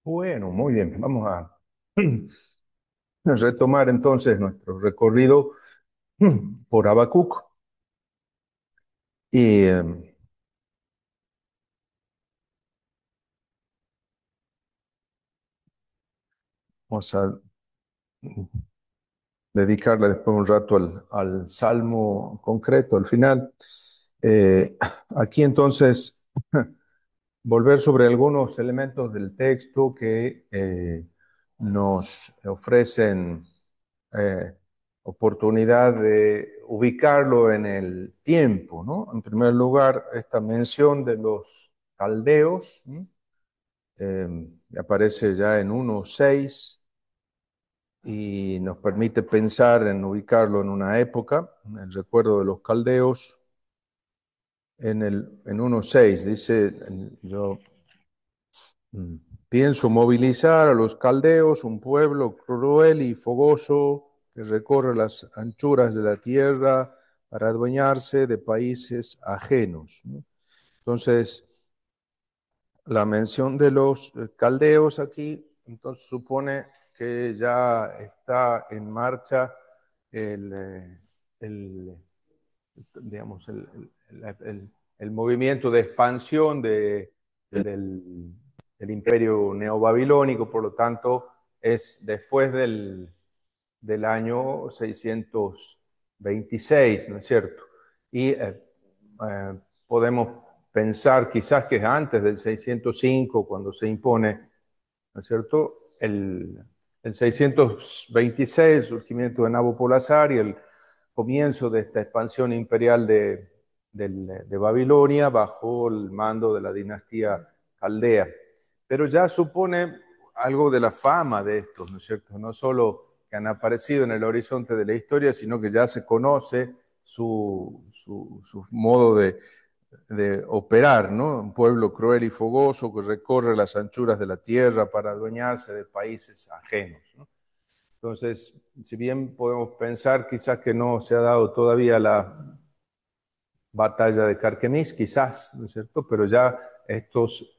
Bueno, muy bien. Vamos a retomar entonces nuestro recorrido por Habacuc y vamos a dedicarle después un rato al salmo concreto, al final. Eh, Aquí entonces volver sobre algunos elementos del texto que nos ofrecen eh, oportunidad de ubicarlo en el tiempo, ¿no? En primer lugar, esta mención de los caldeos, ¿no? Aparece ya en 1:6 y nos permite pensar en ubicarlo en una época, el recuerdo de los caldeos. En 1:6 dice, yo mm, pienso movilizar a los caldeos, un pueblo cruel y fogoso que recorre las anchuras de la tierra para adueñarse de países ajenos, ¿no? Entonces, la mención de los caldeos aquí, entonces supone que ya está en marcha el, el, digamos, el movimiento de expansión del imperio neobabilónico, por lo tanto, es después del año 626, ¿no es cierto? Y podemos pensar quizás que es antes del 605, cuando se impone, ¿no es cierto? El 626, el surgimiento de Nabopolassar y el comienzo de esta expansión imperial de Babilonia bajo el mando de la dinastía Caldea. Pero ya supone algo de la fama de estos, ¿no es cierto? No solo que han aparecido en el horizonte de la historia, sino que ya se conoce su modo de operar, ¿no? Un pueblo cruel y fogoso que recorre las anchuras de la tierra para adueñarse de países ajenos, ¿no? Entonces, si bien podemos pensar quizás que no se ha dado todavía la batalla de Carquemis, quizás, ¿no es cierto? Pero ya estos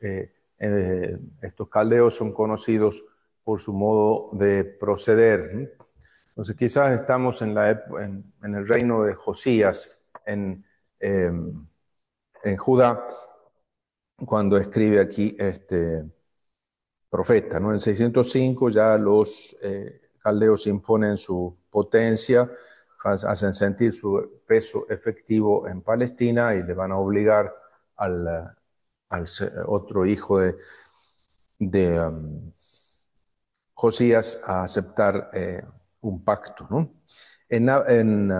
caldeos son conocidos por su modo de proceder, ¿no? Entonces, quizás estamos en el reino de Josías, eh, en Judá, cuando escribe aquí este profeta, ¿no? En 605 ya los caldeos imponen su potencia, hacen sentir su peso efectivo en Palestina y le van a obligar al otro hijo de Josías a aceptar un pacto, ¿no? En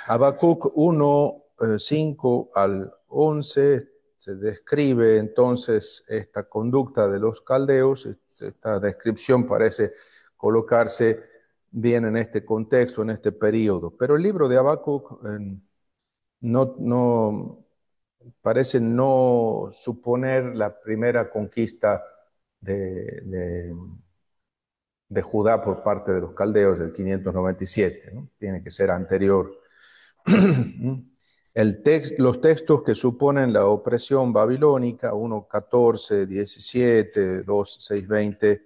Habacuc 1, 5 al 11 se describe entonces esta conducta de los caldeos. Esta descripción parece colocarse bien en este contexto, en este periodo. Pero el libro de Habacuc no parece no suponer la primera conquista de, de de Judá por parte de los caldeos del 597, ¿no? Tiene que ser anterior. Los textos que suponen la opresión babilónica, 1:14, 17, 2, 6, 20,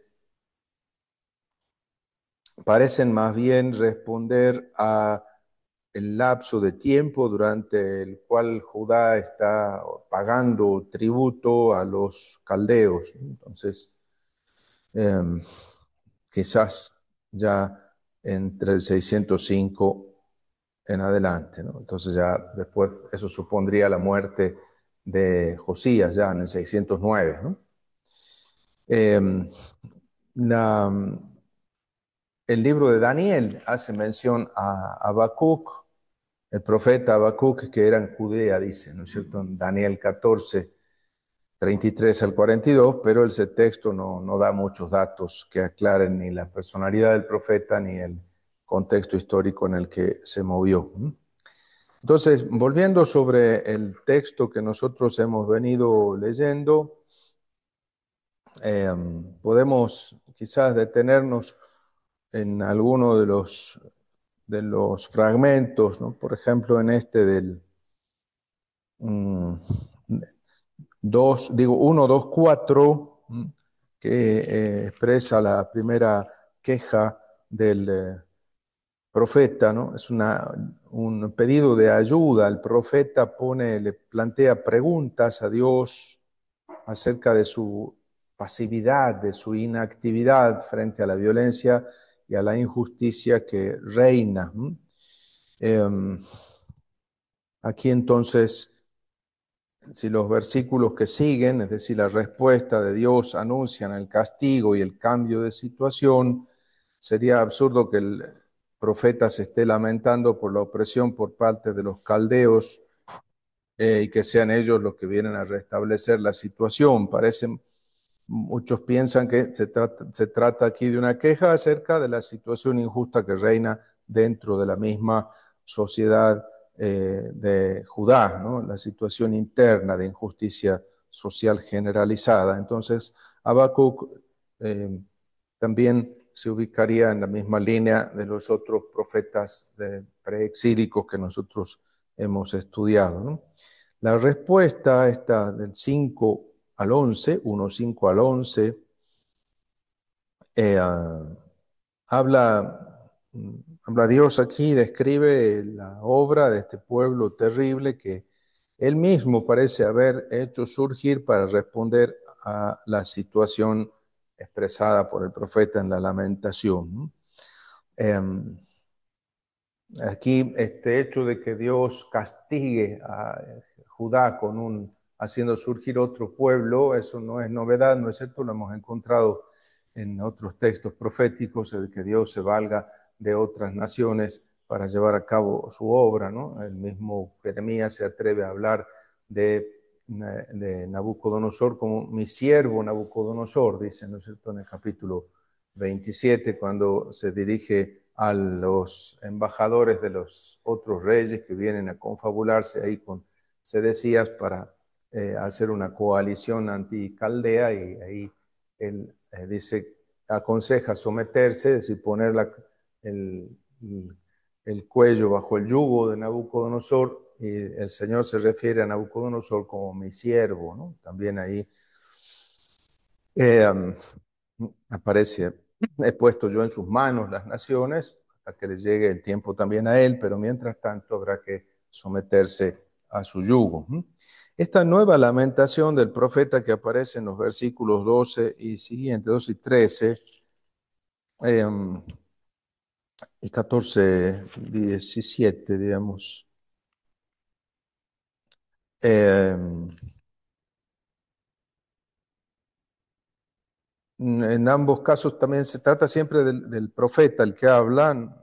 parecen más bien responder a el lapso de tiempo durante el cual Judá está pagando tributo a los caldeos. Entonces, eh, quizás ya entre el 605 en adelante, ¿no? Entonces ya después eso supondría la muerte de Josías ya en el 609, ¿no? Eh, la, el libro de Daniel hace mención a Habacuc, el profeta Habacuc, que era en Judea, dice, ¿no es cierto? En Daniel 14, 33 al 42, pero ese texto no da muchos datos que aclaren ni la personalidad del profeta ni el contexto histórico en el que se movió. Entonces, volviendo sobre el texto que nosotros hemos venido leyendo, eh, podemos quizás detenernos en alguno de los fragmentos, ¿no? Por ejemplo, en este del mm, 2, digo 1, 2, 4. que expresa la primera queja del profeta, ¿no? Es un pedido de ayuda. El profeta le plantea preguntas a Dios acerca de su pasividad, de su inactividad frente a la violencia y a la injusticia que reina. Aquí entonces, si los versículos que siguen, es decir, la respuesta de Dios, anuncian el castigo y el cambio de situación, sería absurdo que el profeta se esté lamentando por la opresión por parte de los caldeos y que sean ellos los que vienen a restablecer la situación. Muchos piensan que se trata aquí de una queja acerca de la situación injusta que reina dentro de la misma sociedad de Judá, ¿no? La situación interna de injusticia social generalizada. Entonces, Habacuc también se ubicaría en la misma línea de los otros profetas preexílicos que nosotros hemos estudiado, ¿no? La respuesta está del 5 al 11, 1, 5 al 11, eh, habla, habla Dios aquí, describe la obra de este pueblo terrible que él mismo parece haber hecho surgir para responder a la situación expresada por el profeta en la lamentación, ¿no? Aquí este hecho de que Dios castigue a Judá haciendo surgir otro pueblo, eso no es novedad, ¿no es cierto? Lo hemos encontrado en otros textos proféticos, el que Dios se valga de otras naciones para llevar a cabo su obra, ¿no? El mismo Jeremías se atreve a hablar de Nabucodonosor como mi siervo Nabucodonosor, dice, ¿no es cierto?, en el capítulo 27, cuando se dirige a los embajadores de los otros reyes que vienen a confabularse ahí con Sedecías para hacer una coalición anti-caldea, y ahí él dice, aconseja someterse, es decir, poner el, el cuello bajo el yugo de Nabucodonosor, y el Señor se refiere a Nabucodonosor como mi siervo, ¿no? También ahí eh, aparece, he puesto yo en sus manos las naciones hasta que les llegue el tiempo también a él, pero mientras tanto habrá que someterse a su yugo. Esta nueva lamentación del profeta que aparece en los versículos 12 y siguientes, 12 y 13, y 14, 17, digamos, eh, en ambos casos también se trata siempre del profeta, el que habla,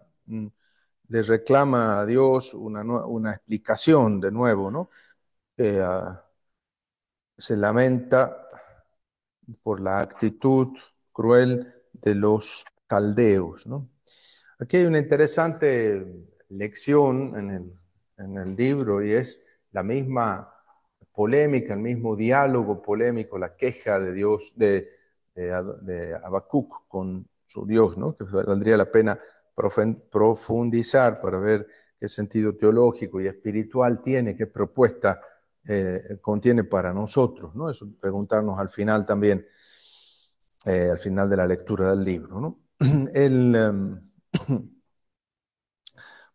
le reclama a Dios una explicación de nuevo, ¿no? Eh, Se lamenta por la actitud cruel de los caldeos, ¿no? Aquí hay una interesante lección en el libro, y es la misma polémica, el mismo diálogo polémico, la queja de Dios, de Habacuc con su Dios, ¿no? Que valdría la pena profundizar para ver qué sentido teológico y espiritual tiene, qué propuesta contiene para nosotros, ¿no? Eso preguntarnos al final también, al final de la lectura del libro, ¿no? El,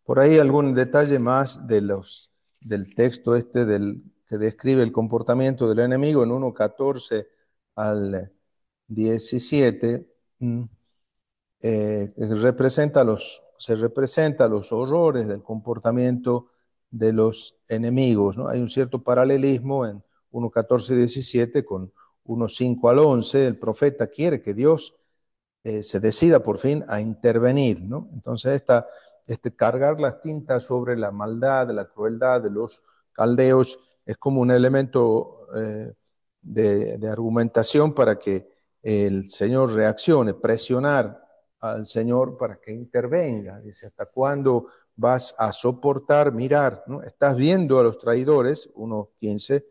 por ahí algún detalle más del texto que describe el comportamiento del enemigo en 1:14 al 17, se representa los horrores del comportamiento de los enemigos, ¿no? Hay un cierto paralelismo en 1:14 y 17 con 1:5 al 11. El profeta quiere que Dios se decida por fin a intervenir, ¿no? Entonces, cargar las tintas sobre la maldad, la crueldad de los caldeos es como un elemento de argumentación para que el Señor reaccione, presionar al Señor para que intervenga. Dice, ¿hasta cuándo vas a soportar mirar, ¿no? Estás viendo a los traidores, 1:15,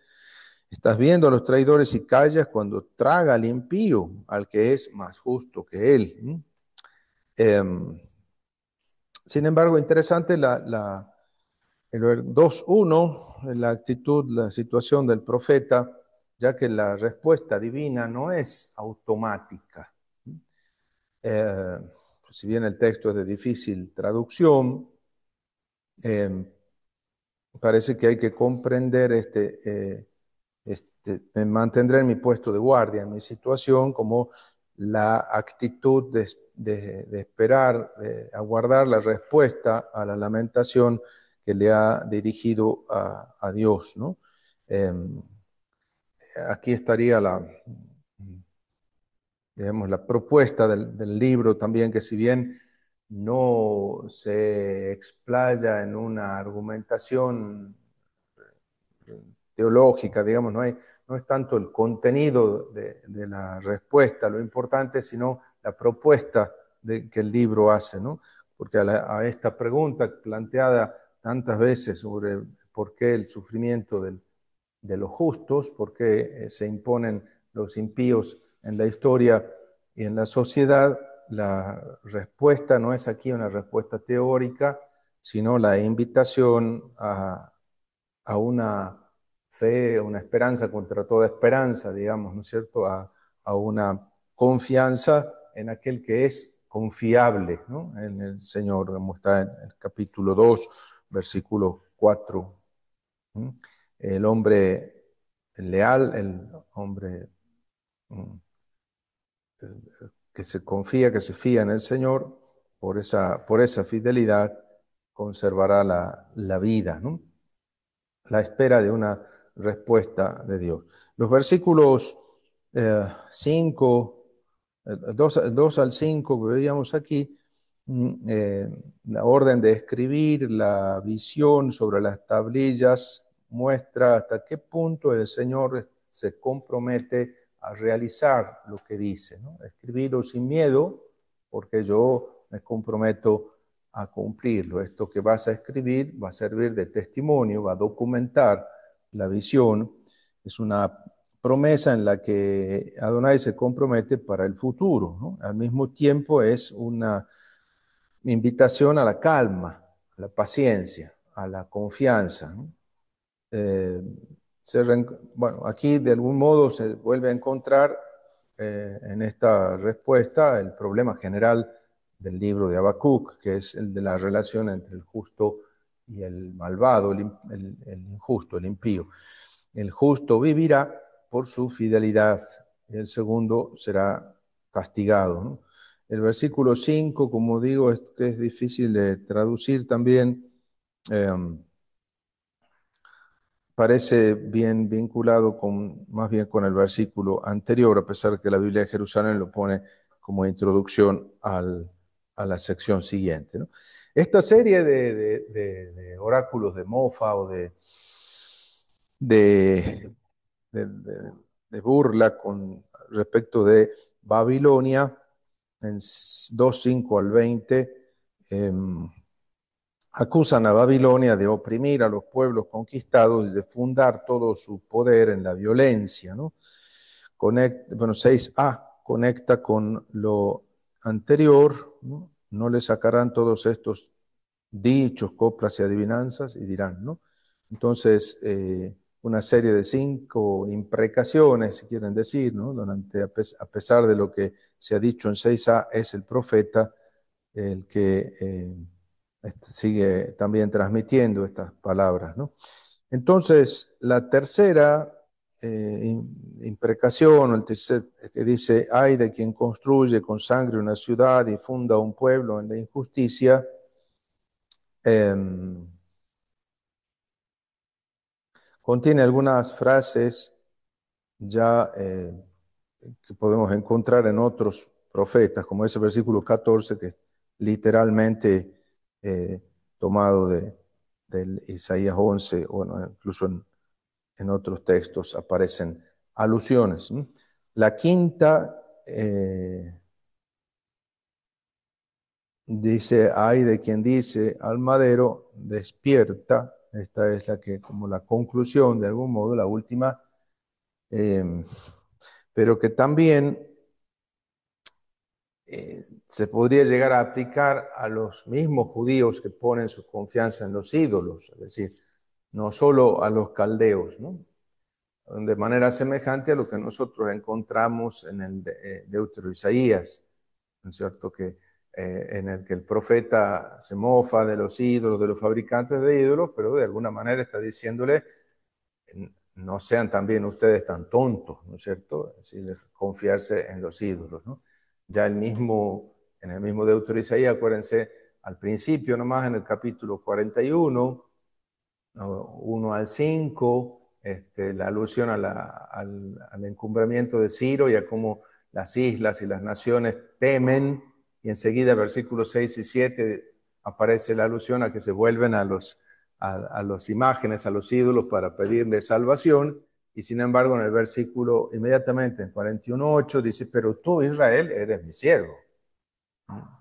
estás viendo a los traidores y callas cuando traga al impío, al que es más justo que él. Eh, Sin embargo, interesante el 2:1, la actitud, la situación del profeta. ya que la respuesta divina no es automática. Eh, si bien el texto es de difícil traducción, eh, parece que hay que comprender me mantendré en mi puesto de guardia, en mi situación, como la actitud de esperar, de aguardar la respuesta a la lamentación que le ha dirigido a Dios, ¿no? Eh, Aquí estaría digamos, la propuesta del libro también, que si bien no se explaya en una argumentación teológica, digamos, no es tanto el contenido de la respuesta lo importante, sino la propuesta que el libro hace, ¿no? Porque a esta pregunta planteada tantas veces sobre por qué el sufrimiento de los justos, por qué se imponen los impíos en la historia y en la sociedad, la respuesta no es aquí una respuesta teórica, sino la invitación a una fe, una esperanza contra toda esperanza, digamos, ¿no es cierto? A una confianza en aquel que es confiable, ¿no? En el Señor, como está en el capítulo 2, versículo 4. ¿Mm? El hombre leal, el hombre que se confía, que se fía en el Señor, por esa fidelidad conservará la vida, ¿no? La espera de una respuesta de Dios. Los versículos 5, 2 al 5 que veíamos aquí, la orden de escribir, la visión sobre las tablillas muestra hasta qué punto el Señor se compromete a realizar lo que dice, ¿no? Escribirlo sin miedo, porque yo me comprometo a cumplirlo. Esto que vas a escribir va a servir de testimonio, va a documentar la visión. Es una promesa en la que Adonai se compromete para el futuro, ¿no? Al mismo tiempo es una invitación a la calma, a la paciencia, a la confianza, ¿no? Eh, bueno, aquí de algún modo se vuelve a encontrar en esta respuesta el problema general del libro de Habacuc, que es el de la relación entre el justo y el malvado, el injusto, el impío. El justo vivirá por su fidelidad, y el segundo será castigado, ¿no? El versículo 5, como digo, es que es difícil de traducir también. Eh, Parece bien vinculado más bien con el versículo anterior, a pesar de que la Biblia de Jerusalén lo pone como introducción a la sección siguiente, ¿no? Esta serie de oráculos de mofa o de, de, de burla con respecto de Babilonia, en 2:5 al 20, acusan a Babilonia de oprimir a los pueblos conquistados y de fundar todo su poder en la violencia, ¿no? 6a conecta con lo anterior, ¿no? No le sacarán todos estos dichos, coplas y adivinanzas y dirán, ¿no? Entonces, una serie de 5 imprecaciones, si quieren decir, ¿no? A pesar de lo que se ha dicho en 6a, es el profeta el que sigue también transmitiendo estas palabras, ¿no? Entonces, la tercera imprecación, o el tercer, que dice, ay de quien construye con sangre una ciudad y funda un pueblo en la injusticia, eh, contiene algunas frases ya que podemos encontrar en otros profetas, como ese versículo 14, que literalmente eh, tomado del Isaías 11, o bueno, incluso en otros textos aparecen alusiones. La quinta dice, hay de quien dice al madero, despierta. Esta es la que, como la conclusión, de algún modo, la última, eh, pero que también se podría llegar a aplicar a los mismos judíos que ponen su confianza en los ídolos, es decir, no solo a los caldeos, ¿no? de manera semejante a lo que nosotros encontramos en el Deutero Isaías, ¿no es cierto? En el que el profeta se mofa de los ídolos, de los fabricantes de ídolos, pero de alguna manera está diciéndole, no sean también ustedes tan tontos, ¿no es cierto? Es decir, de confiarse en los ídolos, ¿no? Ya en el mismo Deutero Isaías, acuérdense, al principio nomás en el capítulo 41, 1 al 5, la alusión al encumbramiento de Ciro y a cómo las islas y las naciones temen, y enseguida versículos 6 y 7 aparece la alusión a que se vuelven a las imágenes, a los ídolos para pedirle salvación, y sin embargo en el versículo inmediatamente en 41:8 dice, pero tú Israel eres mi siervo,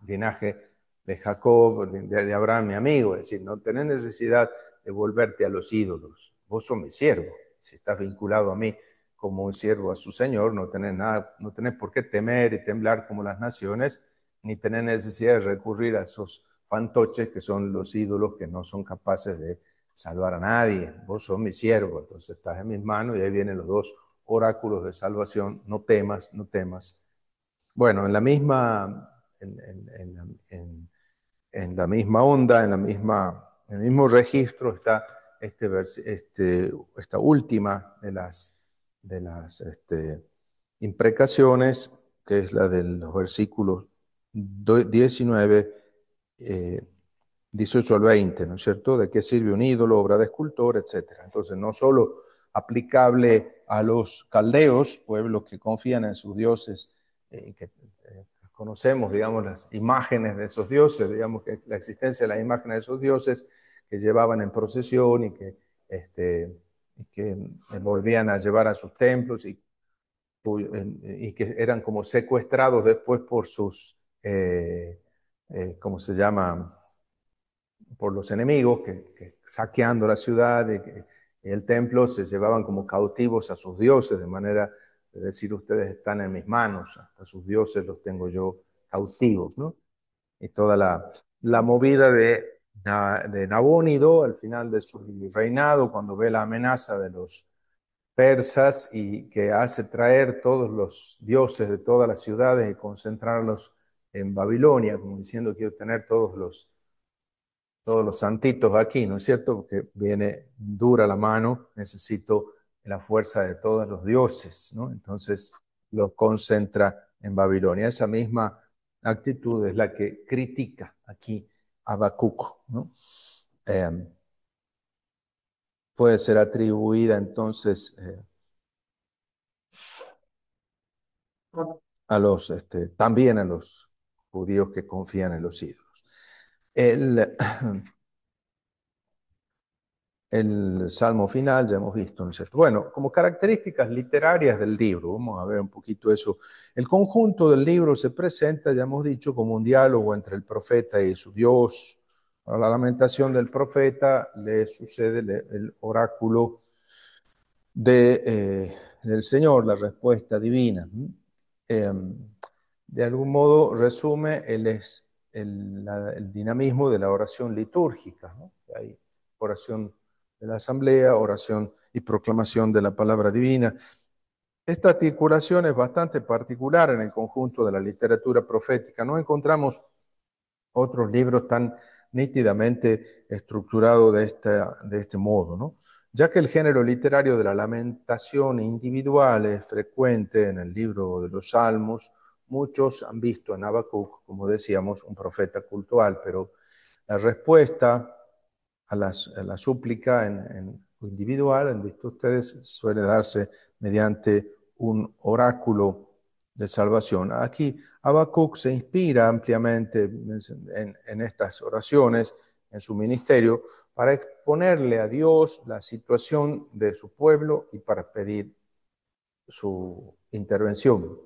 linaje de Jacob, de Abraham, mi amigo, es decir, no tenés necesidad de volverte a los ídolos, vos sos mi siervo, si estás vinculado a mí como un siervo a su Señor, no tenés nada, no tenés por qué temer y temblar como las naciones, ni tener necesidad de recurrir a esos fantoches que son los ídolos que no son capaces de salvar a nadie, vos sos mi siervo, entonces estás en mis manos y ahí vienen los dos oráculos de salvación, no temas, no temas. Bueno, en la misma onda, en el mismo registro está esta última de las imprecaciones, que es la de los versículos 19, eh, 18 al 20, ¿no es cierto? ¿De qué sirve un ídolo, obra de escultor, etcétera? Entonces, no solo aplicable a los caldeos, pueblos que confían en sus dioses, que conocemos, digamos, las imágenes de esos dioses, digamos que la existencia de las imágenes de esos dioses que llevaban en procesión y que volvían a llevar a sus templos y que eran como secuestrados después por ¿cómo se llama? Por los enemigos que saqueando la ciudad y el templo se llevaban como cautivos a sus dioses, de manera de decir, ustedes están en mis manos, hasta sus dioses los tengo yo cautivos, ¿no? Y toda la movida de Nabónido al final de su reinado, cuando ve la amenaza de los persas y que hace traer todos los dioses de todas las ciudades y concentrarlos en Babilonia, como diciendo, quiero tener todos los santitos aquí, ¿no es cierto? Porque viene dura la mano, necesito la fuerza de todos los dioses, ¿no? Entonces lo concentra en Babilonia. Esa misma actitud es la que critica aquí Habacuc, ¿no? Eh, Puede ser atribuida entonces también a los judíos que confían en los ídolos. El, el salmo final, ya hemos visto, ¿no es cierto? Bueno, como características literarias del libro, vamos a ver un poquito eso. El conjunto del libro se presenta, ya hemos dicho, como un diálogo entre el profeta y su Dios. A la lamentación del profeta le sucede el oráculo del Señor, la respuesta divina. Eh, de algún modo resume el dinamismo de la oración litúrgica, ¿no? Hay oración de la asamblea, oración y proclamación de la palabra divina. Esta articulación es bastante particular en el conjunto de la literatura profética. No encontramos otros libros tan nítidamente estructurados de este modo, ¿no? Ya que el género literario de la lamentación individual es frecuente en el libro de los Salmos, muchos han visto en Habacuc, como decíamos, un profeta cultual, pero la respuesta a la súplica en individual, han visto ustedes, suele darse mediante un oráculo de salvación. Aquí Habacuc se inspira ampliamente en estas oraciones, en su ministerio, para exponerle a Dios la situación de su pueblo y para pedir su intervención.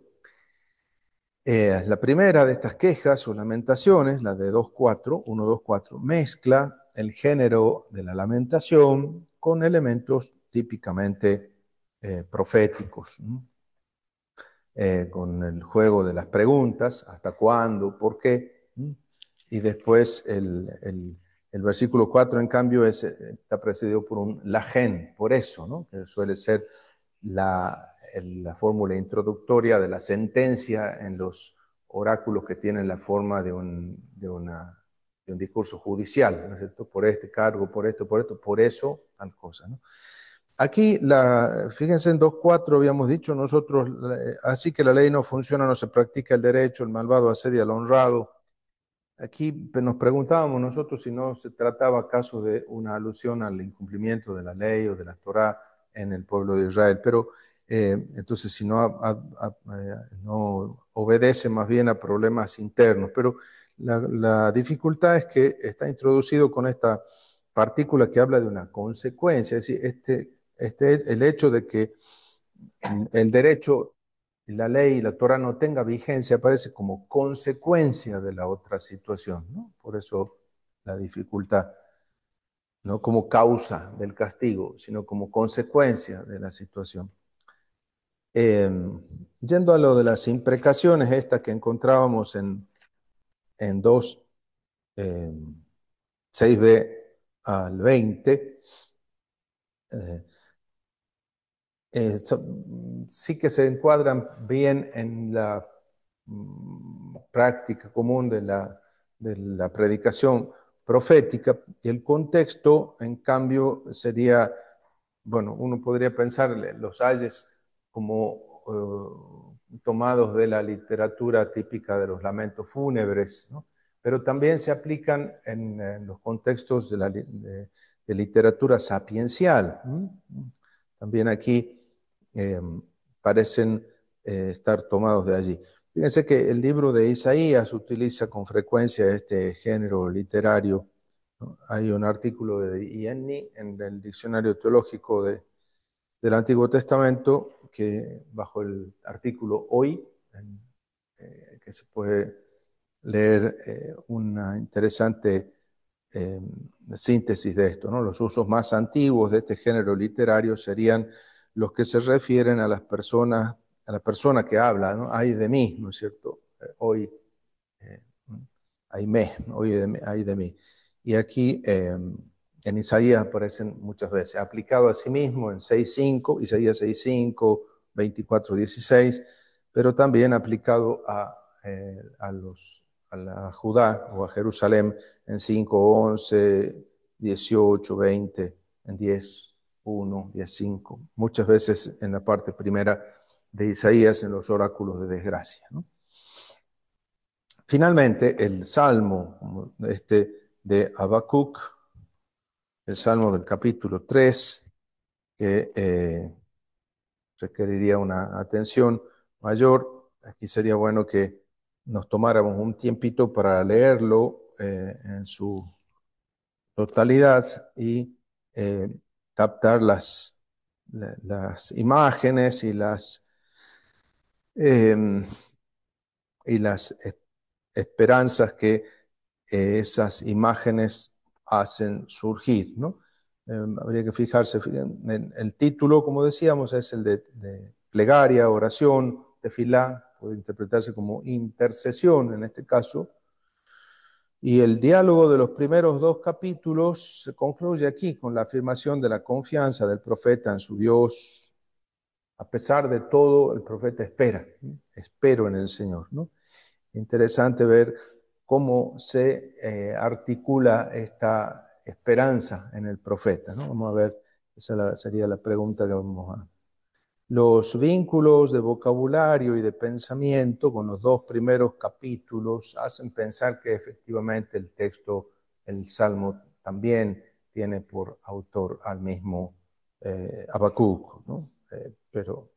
La primera de estas quejas o lamentaciones, la de 2.4, 1.2.4, mezcla el género de la lamentación con elementos típicamente proféticos, ¿no? Con el juego de las preguntas, hasta cuándo, por qué, ¿no? Y después el versículo 4, en cambio, está precedido por un lajen, por eso, ¿no? Que suele ser la fórmula introductoria de la sentencia en los oráculos que tienen la forma de un discurso judicial, ¿no es cierto? Por este cargo, por esto, por eso, tal cosa, ¿no? Aquí, fíjense en 2.4 habíamos dicho nosotros, así que la ley no funciona, no se practica el derecho, el malvado asedia al honrado. Aquí nos preguntábamos nosotros si no se trataba acaso de una alusión al incumplimiento de la ley o de la Torá en el pueblo de Israel, pero entonces si no, no obedece más bien a problemas internos, pero la dificultad es que está introducido con esta partícula que habla de una consecuencia, es decir, el hecho de que el derecho, la ley, la Torah no tenga vigencia aparece como consecuencia de la otra situación, ¿no? Por eso la dificultad, no como causa del castigo, sino como consecuencia de la situación. Yendo a lo de las imprecaciones, estas que encontrábamos en 2, 6b al 20, sí que se encuadran bien en la práctica común de la predicación profética, y el contexto, en cambio, sería, bueno, uno podría pensar los ayes como tomados de la literatura típica de los lamentos fúnebres, ¿no? Pero también se aplican en los contextos de literatura sapiencial. También aquí eh, parecen estar tomados de allí. Fíjense que el libro de Isaías utiliza con frecuencia este género literario, ¿no? Hay un artículo de IENNI en el Diccionario Teológico del Antiguo Testamento que bajo el artículo hoy, que se puede leer una interesante eh, síntesis de esto, ¿no? Los usos más antiguos de este género literario serían los que se refieren a las personas, a la persona que habla, ¿no? Ay de mí, ¿no es cierto? Hoy, eh, ay me, hoy ay de mí. Y aquí en Isaías aparecen muchas veces, aplicado a sí mismo en 6.5, Isaías 6.5, 24.16, pero también aplicado a la Judá o a Jerusalén en 5:11, 18:20, en 10:1, 10:5, muchas veces en la parte primera de Isaías en los oráculos de desgracia, ¿no? Finalmente, el salmo de Habacuc, el salmo del capítulo 3, que requeriría una atención mayor. Aquí sería bueno que nos tomáramos un tiempito para leerlo en su totalidad y eh, captar las imágenes eh, y las esperanzas que esas imágenes hacen surgir, ¿no? Habría que fijarse, el título, como decíamos, es el de plegaria, oración, tefilá, puede interpretarse como intercesión en este caso, y el diálogo de los primeros 2 capítulos se concluye aquí con la afirmación de la confianza del profeta en su Dios. A pesar de todo, el profeta espera, ¿no? Espero en el Señor, ¿no? Interesante ver cómo se articula esta esperanza en el profeta, ¿no? Vamos a ver, esa sería la pregunta que vamos a... Los vínculos de vocabulario y de pensamiento con los 2 primeros capítulos hacen pensar que efectivamente el texto, el Salmo, también tiene por autor al mismo Habacuc, ¿no? Pero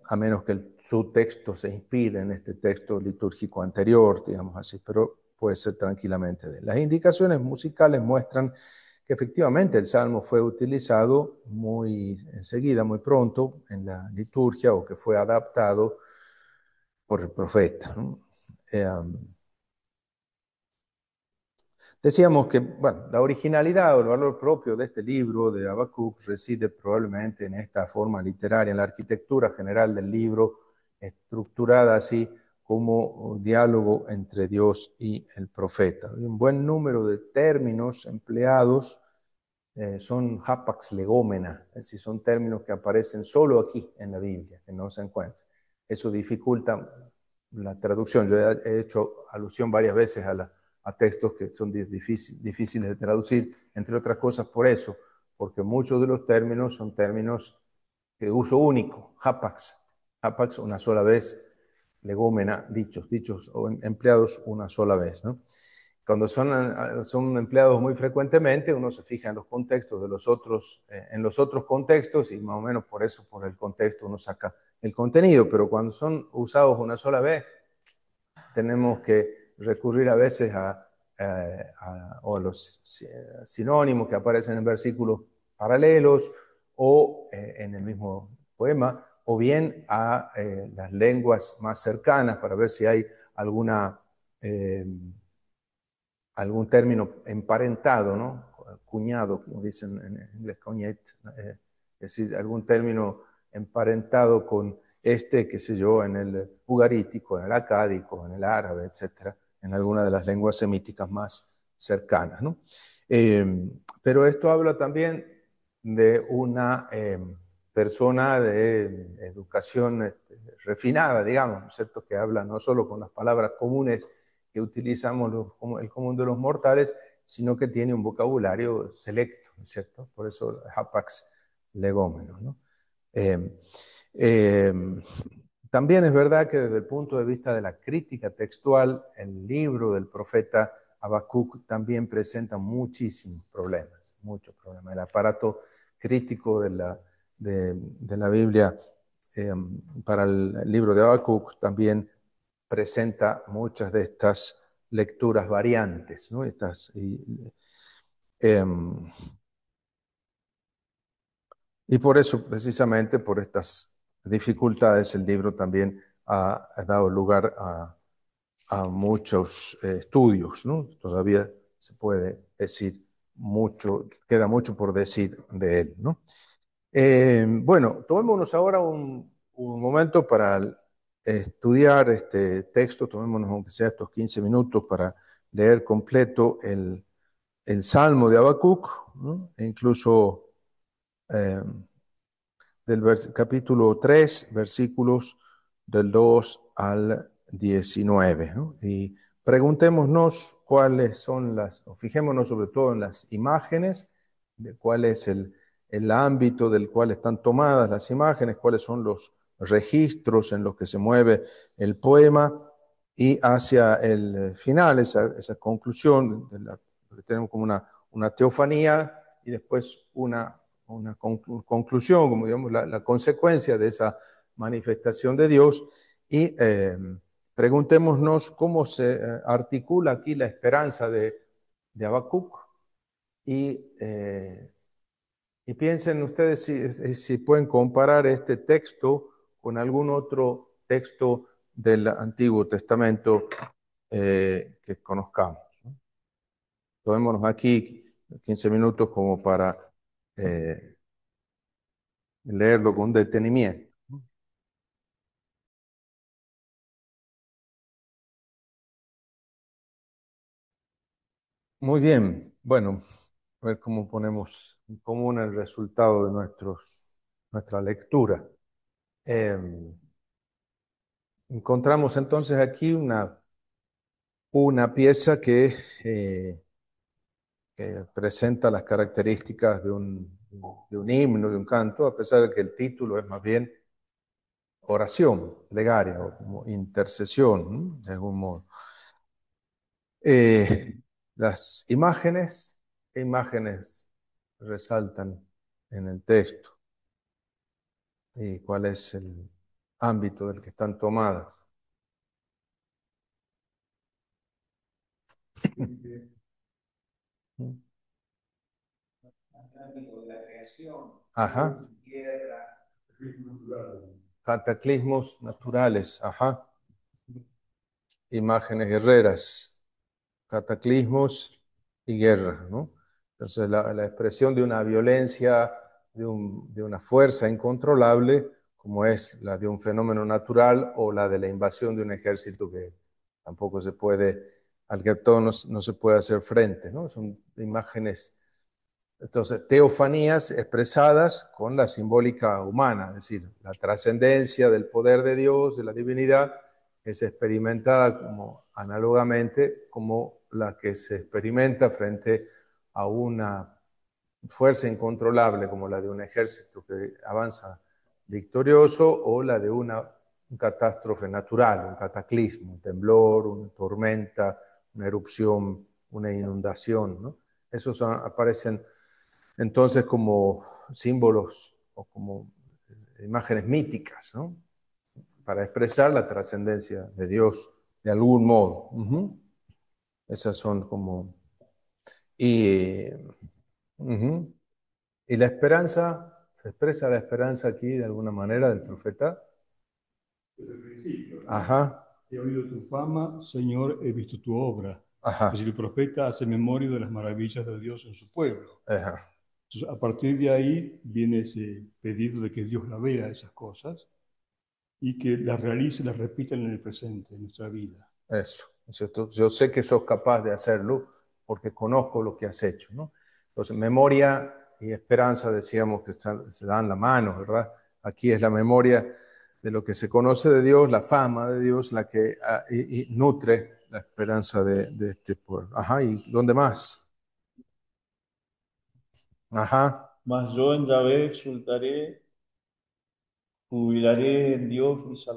a menos que su texto se inspire en este texto litúrgico anterior, digamos así, pero puede ser tranquilamente de él. Las indicaciones musicales muestran que efectivamente el salmo fue utilizado muy enseguida, muy pronto en la liturgia, o que fue adaptado por el profeta, ¿no? Decíamos que, bueno, la originalidad o el valor propio de este libro de Habacuc reside probablemente en esta forma literaria, en la arquitectura general del libro, estructurada así como un diálogo entre Dios y el profeta. Hay un buen número de términos empleados son hapax legómena, es decir, son términos que aparecen solo aquí en la Biblia, que no se encuentran. Eso dificulta la traducción. Yo he hecho alusión varias veces a textos que son difíciles de traducir, entre otras cosas por eso, porque muchos de los términos son términos de uso único, hapax una sola vez, legómena, dichos o empleados una sola vez, ¿no? Cuando son empleados muy frecuentemente, uno se fija en los contextos de los otros, en los otros contextos y más o menos por eso, por el contexto, uno saca el contenido, pero cuando son usados una sola vez, tenemos que recurrir a veces o a los sinónimos que aparecen en versículos paralelos o en el mismo poema, o bien a las lenguas más cercanas para ver si hay alguna algún término emparentado, ¿no? Cuñado, como dicen en inglés, cognate, es decir, algún término emparentado con este, qué sé yo, en el ugarítico, en el acádico, en el árabe, etcétera, en alguna de las lenguas semíticas más cercanas, ¿no? Pero esto habla también de una persona de educación refinada, digamos, ¿no es cierto? Que habla no solo con las palabras comunes que utilizamos el común de los mortales, sino que tiene un vocabulario selecto, ¿no es cierto? Por eso hapax legómenos, ¿no? Eh, eh, También es verdad que desde el punto de vista de la crítica textual, el libro del profeta Habacuc también presenta muchísimos problemas, muchos problemas. El aparato crítico de la Biblia eh, para el libro de Habacuc también presenta muchas de estas lecturas variantes, ¿no? Eh, y por eso, precisamente por estas dificultades, el libro también ha dado lugar a muchos estudios, ¿no? Todavía se puede decir mucho, queda mucho por decir de él, ¿no? Bueno, tomémonos ahora un momento para estudiar este texto, tomémonos aunque sea estos 15 minutos para leer completo el Salmo de Habacuc, ¿no? E incluso eh, capítulo 3, versículos del 2 al 19, ¿no? Y preguntémonos cuáles son o fijémonos sobre todo en las imágenes, de cuál es el ámbito del cual están tomadas las imágenes, cuáles son los registros en los que se mueve el poema y hacia el final, esa conclusión, tenemos como una teofanía y después una conclusión, como digamos, la consecuencia de esa manifestación de Dios y preguntémonos cómo se articula aquí la esperanza de Habacuc y, y piensen ustedes si pueden comparar este texto con algún otro texto del Antiguo Testamento que conozcamos, ¿no? Tomémonos aquí 15 minutos como para eh, leerlo con detenimiento. Muy bien, bueno, a ver cómo ponemos en común el resultado de nuestra lectura. Eh, Encontramos entonces aquí una pieza que presenta las características de un himno, de un canto, a pesar de que el título es más bien oración, plegaria o como intercesión, ¿no? De algún modo. Las imágenes, ¿qué imágenes resaltan en el texto? ¿Y cuál es el ámbito del que están tomadas? Ajá. Cataclismos naturales, ajá. Imágenes guerreras, cataclismos y guerra, ¿no? Entonces, la expresión de una violencia, de una fuerza incontrolable, como es la de un fenómeno natural o la de la invasión de un ejército que tampoco se puede, al que todo no se puede hacer frente, ¿no? Son imágenes Entonces, teofanías expresadas con la simbólica humana, es decir, la trascendencia del poder de Dios, de la divinidad, es experimentada como análogamente como la que se experimenta frente a una fuerza incontrolable como la de un ejército que avanza victorioso o la de una catástrofe natural, un cataclismo, un temblor, una tormenta, una erupción, una inundación, ¿no? Esos aparecen entonces como símbolos o como imágenes míticas, ¿no? Para expresar la trascendencia de Dios de algún modo. Esas son como... Y, ujú. Y la esperanza, se expresa la esperanza aquí de alguna manera del profeta. Desde el principio, ¿no? Ajá, He oído tu fama, Señor, he visto tu obra. Es ajá, decir, el profeta hace memoria de las maravillas de Dios en su pueblo. ajá. Entonces, a partir de ahí viene ese pedido de que Dios la vea esas cosas y que las realice, las repita en el presente, en nuestra vida. Eso, ¿no es cierto? Yo sé que sos capaz de hacerlo porque conozco lo que has hecho, ¿no? Entonces, memoria y esperanza decíamos que se dan la mano, ¿verdad? Aquí es la memoria de lo que se conoce de Dios, la fama de Dios, la que y nutre la esperanza de este pueblo. Ajá, ¿y dónde más? Ajá, Mas yo en Yahvé exultaré, jubilaré en Dios,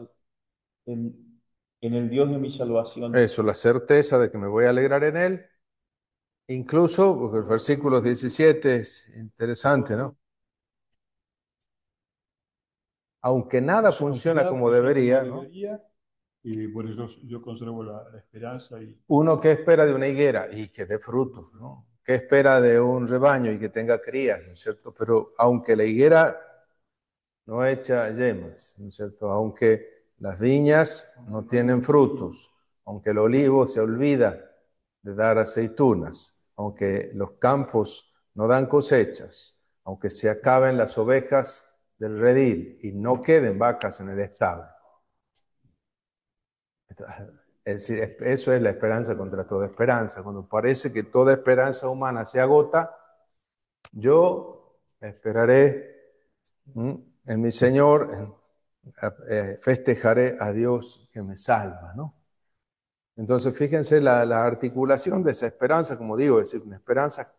en el Dios de mi salvación. eso, la certeza de que me voy a alegrar en él. Incluso, porque el versículo 17 es interesante, ¿no? Aunque nada Aunque funciona nada como funciona como debería, ¿no? debería, y bueno, yo conservo la esperanza y Uno que espera de una higuera y que dé frutos, ¿no? Que espera de un rebaño y que tenga crías, ¿no es cierto? Pero aunque la higuera no echa yemas, ¿no es cierto? Aunque las viñas no tienen frutos, aunque el olivo se olvida de dar aceitunas, aunque los campos no dan cosechas, aunque se acaben las ovejas del redil y no queden vacas en el establo. Es decir, eso es la esperanza contra toda esperanza. Cuando parece que toda esperanza humana se agota, yo esperaré en mi Señor, festejaré a Dios que me salva, ¿no? Entonces, fíjense la articulación de esa esperanza, como digo, es decir, una esperanza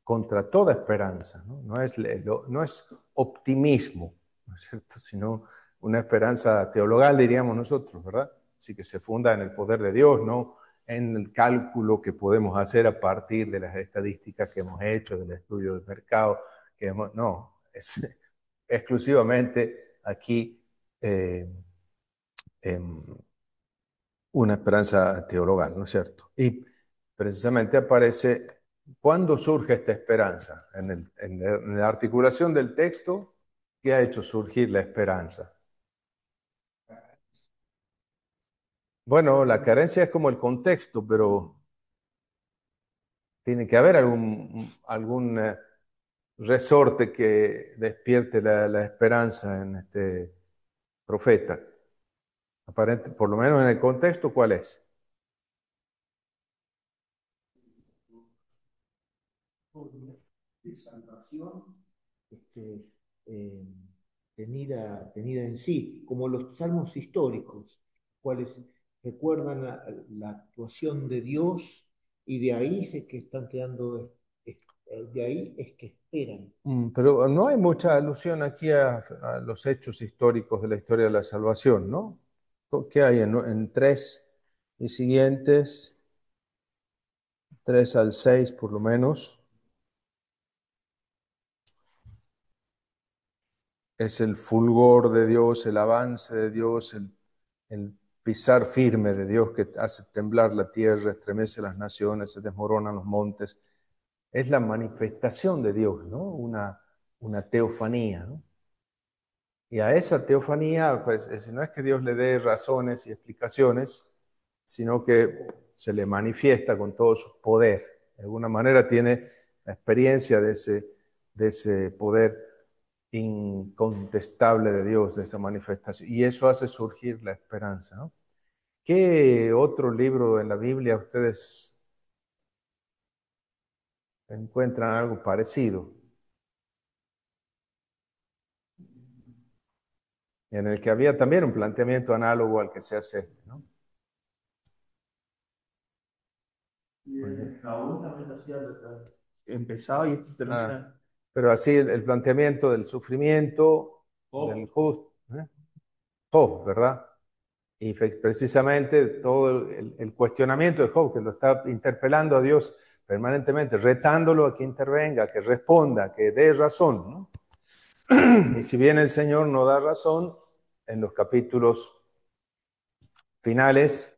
contra toda esperanza, ¿no? No es optimismo, ¿no es cierto? Sino una esperanza teologal, diríamos nosotros, ¿verdad? Así que se funda en el poder de Dios, no en el cálculo que podemos hacer a partir de las estadísticas que hemos hecho, del estudio del mercado, no, es exclusivamente aquí eh, una esperanza teologal, ¿no es cierto? Y precisamente aparece, ¿cuándo surge esta esperanza? En la articulación del texto, ¿qué ha hecho surgir la esperanza? Bueno, la carencia es como el contexto, pero tiene que haber algún resorte que despierte la esperanza en este profeta. Aparente, por lo menos en el contexto, ¿cuál es? De salvación este, eh, tenida en sí, como los salmos históricos, cuales recuerdan la actuación de Dios y de ahí sé que están quedando, de ahí es que esperan. Pero no hay mucha alusión aquí a los hechos históricos de la historia de la salvación, ¿no? ¿Qué hay en 3 y siguientes, 3 al 6 por lo menos? Es el fulgor de Dios, el avance de Dios, el pisar firme de Dios que hace temblar la tierra, estremece las naciones, se desmoronan los montes. Es la manifestación de Dios, ¿no? Una teofanía, ¿no? Y a esa teofanía, pues no es que Dios le dé razones y explicaciones, sino que se le manifiesta con todo su poder. De alguna manera tiene la experiencia de ese poder incontestable de Dios, de esa manifestación. Y eso hace surgir la esperanza, ¿no? ¿Qué otro libro en la Biblia ustedes encuentran algo parecido, en el que había también un planteamiento análogo al que se hace este, ¿no? Y el Raúl también hacía, empezaba y este termina. Pero así el planteamiento del sufrimiento del justo, Job, ¿verdad? Y precisamente todo el cuestionamiento de Job, que lo está interpelando a Dios permanentemente, retándolo a que intervenga, que responda, que dé razón, ¿no? Y si bien el Señor no da razón, en los capítulos finales,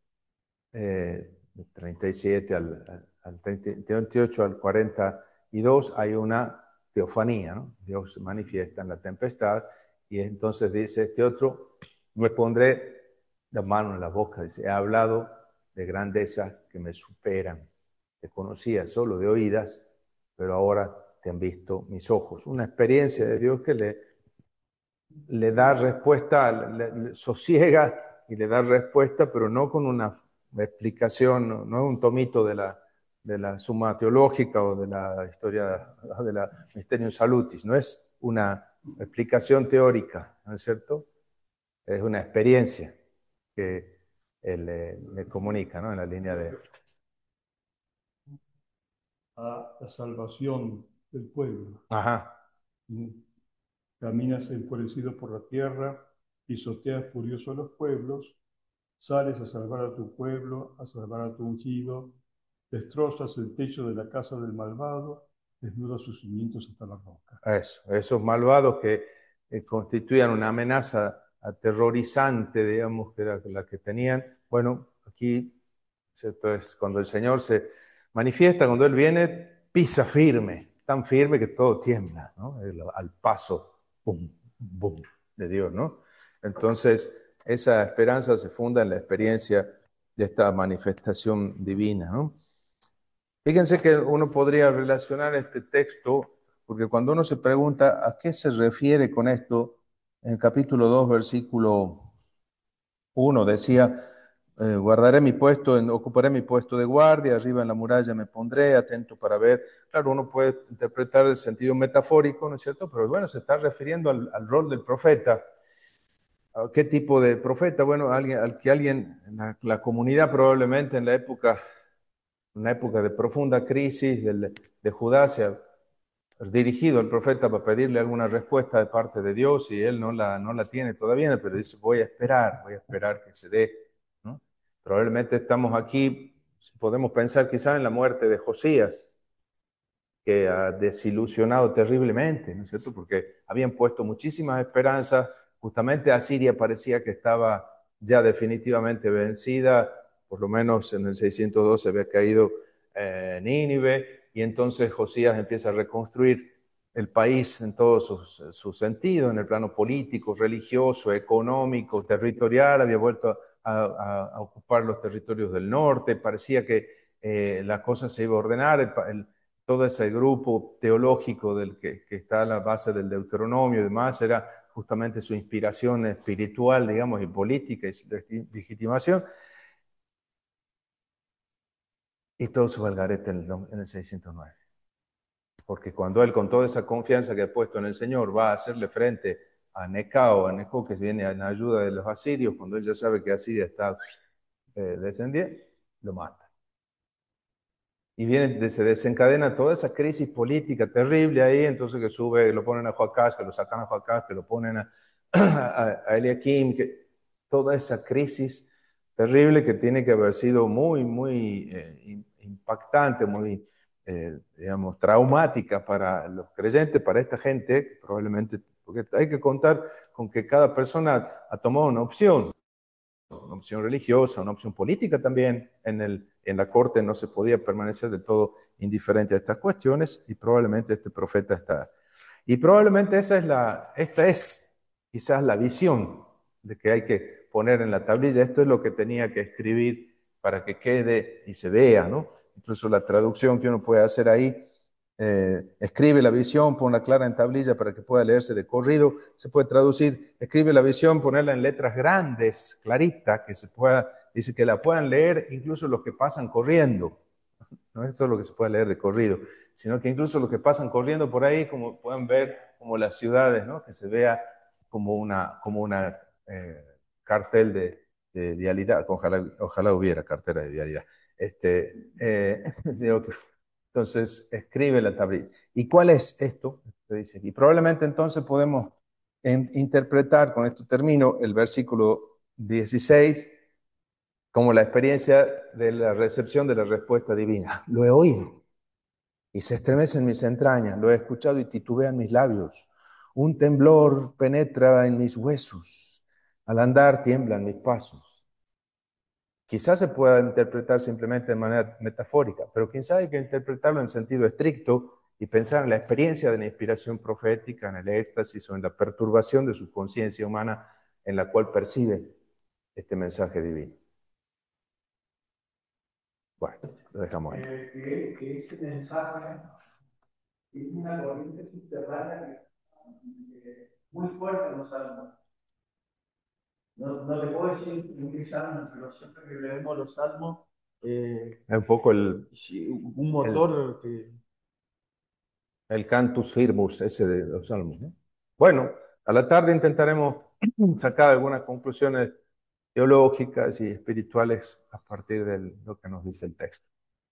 37 al 38 al 42, hay una teofanía, ¿no? Dios se manifiesta en la tempestad y entonces dice este otro, me pondré la mano en la boca, dice, he hablado de grandezas que me superan, te conocía solo de oídas, pero ahora te han visto mis ojos. Una experiencia de Dios que le da respuesta, le sosiega y le da respuesta, pero no con una explicación, no es un tomito de la Summa Teológica o de la historia de la Mysterium Salutis, no es una explicación teórica, ¿no es cierto? Es una experiencia que él le comunica, ¿no? En la línea de... A la salvación del pueblo. Ajá. Caminas enfurecido por la tierra, pisoteas furioso a los pueblos, sales a salvar a tu pueblo, a salvar a tu ungido, destrozas el techo de la casa del malvado, desnudas sus cimientos hasta la roca. Eso, esos malvados que constituían una amenaza aterrorizante, digamos, que era la que tenían. Bueno, aquí, ¿cierto? Es cuando el Señor se manifiesta, cuando Él viene, pisa firme, tan firme que todo tiembla, ¿no? Al paso, bum, bum, de Dios, ¿no? Entonces, esa esperanza se funda en la experiencia de esta manifestación divina, ¿no? Fíjense que uno podría relacionar este texto, porque cuando uno se pregunta a qué se refiere con esto, en el capítulo 2, versículo 1 decía, guardaré mi puesto, ocuparé mi puesto de guardia, arriba en la muralla me pondré, atento para ver. Claro, uno puede interpretar el sentido metafórico, ¿no es cierto? Pero bueno, se está refiriendo al rol del profeta. ¿A qué tipo de profeta? Bueno, al que alguien, la comunidad probablemente en la época, una época de profunda crisis de Judá, se ha dirigido al profeta para pedirle alguna respuesta de parte de Dios y él no la tiene todavía, pero dice, voy a esperar que se dé, ¿no? Probablemente estamos aquí, podemos pensar quizás en la muerte de Josías, que ha desilusionado terriblemente, ¿no es cierto? Porque habían puesto muchísimas esperanzas, justamente Asiria parecía que estaba ya definitivamente vencida, por lo menos en el 612 había caído Nínive, y entonces Josías empieza a reconstruir el país en todos sus sentidos, en el plano político, religioso, económico, territorial, había vuelto a ocupar los territorios del norte, parecía que la cosa se iba a ordenar, todo ese grupo teológico que está a la base del Deuteronomio y demás, era justamente su inspiración espiritual, digamos, y política y legitimación. Y todo su valgarete en el 609. Porque cuando él, con toda esa confianza que ha puesto en el Señor, va a hacerle frente a Neco que viene en ayuda de los asirios, cuando él ya sabe que Asiria está descendiendo, lo mata. Y se desencadena toda esa crisis política terrible ahí, entonces que sube, lo ponen a Joacás, que lo sacan a Joacás, que lo ponen a Eliakim, que toda esa crisis terrible que tiene que haber sido muy, muy impactante, muy, digamos, traumática para los creyentes, para esta gente, probablemente, porque hay que contar con que cada persona ha tomado una opción religiosa, una opción política también. En la corte no se podía permanecer del todo indiferente a estas cuestiones y probablemente este profeta está. Y probablemente esta es quizás la visión de que hay que poner en la tablilla. Esto es lo que tenía que escribir para que quede y se vea, ¿no? Incluso la traducción que uno puede hacer ahí, escribe la visión, ponla clara en tablilla para que pueda leerse de corrido. Se puede traducir, escribe la visión, ponerla en letras grandes, clarita, que se pueda, dice que la puedan leer incluso los que pasan corriendo. no es solo que se puede leer de corrido, sino que incluso los que pasan corriendo por ahí, como pueden ver, como las ciudades, ¿no? Que se vea como una cartel de vialidad, ojalá hubiera cartera de vialidad. Digo que, entonces, escribe la tablilla. ¿Y cuál es esto? Se dice aquí. Probablemente entonces podemos interpretar, con esto termino, el versículo 16 como la experiencia de la recepción de la respuesta divina. Lo he oído y se estremecen mis entrañas, lo he escuchado y titubean mis labios. Un temblor penetra en mis huesos, al andar tiemblan mis pasos. Quizás se pueda interpretar simplemente de manera metafórica, pero quizás hay que interpretarlo en sentido estricto y pensar en la experiencia de la inspiración profética, en el éxtasis o en la perturbación de su conciencia humana en la cual percibe este mensaje divino. Bueno, lo dejamos ahí. Que ese mensaje es una corriente subterránea muy fuerte en los salmos. No te puedo decir en qué salmo, pero siempre que leemos los salmos, es un poco un motor que... el cantus firmus, ese de los salmos, ¿no? Bueno, a la tarde intentaremos sacar algunas conclusiones teológicas y espirituales a partir de lo que nos dice el texto.